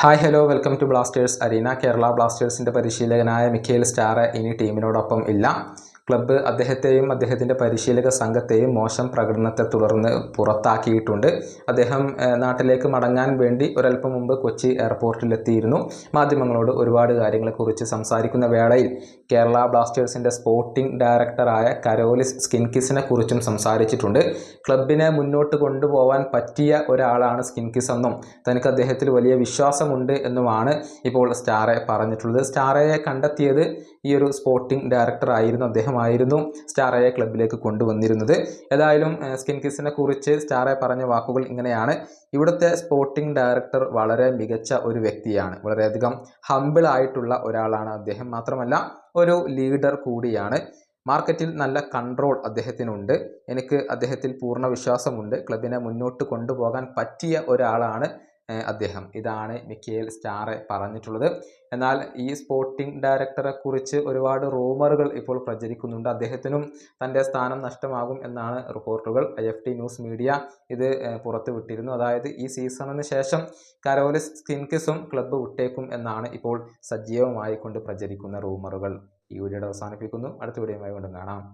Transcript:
Hi hello welcome to Blasters arena. Kerala ബ്ലാസ്റ്റേഴ്സിൻ്റെ പരിശീലകനായ മിഖേൽ Stahre ഇനി ടീമിനോടൊപ്പം ഇല്ല. ക്ലബ്ബ് അദ്ദേഹത്തെയും അദ്ദേഹത്തിൻ്റെ പരിശീലക സംഘത്തെയും മോശം പ്രകടനത്തെ തുടർന്ന് പുറത്താക്കിയിട്ടുണ്ട്. അദ്ദേഹം നാട്ടിലേക്ക് മടങ്ങാൻ വേണ്ടി ഒരല്പം മുമ്പ് കൊച്ചി എയർപോർട്ടിലെത്തിയിരുന്നു. മാധ്യമങ്ങളോട് ഒരുപാട് കാര്യങ്ങളെക്കുറിച്ച് സംസാരിക്കുന്ന വേളയിൽ കേരള ബ്ലാസ്റ്റേഴ്സിൻ്റെ സ്പോർട്ടിംഗ് ഡയറക്ടറായ കരോലിസ് സ്കിൻകിസിനെ കുറിച്ചും സംസാരിച്ചിട്ടുണ്ട്. ക്ലബിനെ മുന്നോട്ട് കൊണ്ടുപോകാൻ പറ്റിയ ഒരാളാണ് സ്കിൻകിസ് എന്നും തനിക്ക് അദ്ദേഹത്തിൽ വലിയ വിശ്വാസമുണ്ട് എന്നുമാണ് ഇപ്പോൾ സ്റ്റാറെ പറഞ്ഞിട്ടുള്ളത്. സ്റ്റാറയെ കണ്ടെത്തിയത് ഈ ഒരു സ്പോർട്ടിംഗ് ഡയറക്ടർ ആയിരുന്നു. അദ്ദേഹമായിരുന്നു സ്റ്റാറയെ ക്ലബിലേക്ക് കൊണ്ടുവന്നിരുന്നത്. ഏതായാലും സ്കിൻകിസിനെ കുറിച്ച് സ്റ്റാറെ പറഞ്ഞ വാക്കുകൾ ഇങ്ങനെയാണ്: ഇവിടുത്തെ സ്പോർട്ടിംഗ് ഡയറക്ടർ വളരെ മികച്ച ഒരു വ്യക്തിയാണ്. വളരെയധികം ഹമ്പിൾ ആയിട്ടുള്ള ഒരാളാണ് അദ്ദേഹം. മാത്രമല്ല ഒരു ലീഡർ കൂടിയാണ്. മാർക്കറ്റിൽ നല്ല കൺട്രോൾ അദ്ദേഹത്തിനുണ്ട്. എനിക്ക് അദ്ദേഹത്തിൽ പൂർണ്ണ വിശ്വാസമുണ്ട്. ക്ലബിനെ മുന്നോട്ട് കൊണ്ടുപോകാൻ പറ്റിയ ഒരാളാണ് അദ്ദേഹം. ഇതാണ് മിഖേൽ സ്റ്റാറെ പറഞ്ഞിട്ടുള്ളത്. എന്നാൽ ഈ സ്പോർട്ടിംഗ് ഡയറക്ടറെ കുറിച്ച് ഒരുപാട് റൂമറുകൾ ഇപ്പോൾ പ്രചരിക്കുന്നുണ്ട്. അദ്ദേഹത്തിനും തൻ്റെ സ്ഥാനം നഷ്ടമാകും എന്നാണ് റിപ്പോർട്ടുകൾ. IFT ന്യൂസ് മീഡിയ ഇത് പുറത്തു വിട്ടിരുന്നു. അതായത് ഈ സീസണിന് ശേഷം കരോലിസ് സ്കിൻകിസും ക്ലബ്ബ് വിട്ടേക്കും എന്നാണ് ഇപ്പോൾ സജീവമായി കൊണ്ട് പ്രചരിക്കുന്ന റൂമറുകൾ. ഈ വീഡിയോയുടെ അവസാനിപ്പിക്കുന്നു. അടുത്ത വീഡിയോയുമായി വീണ്ടും കാണാം.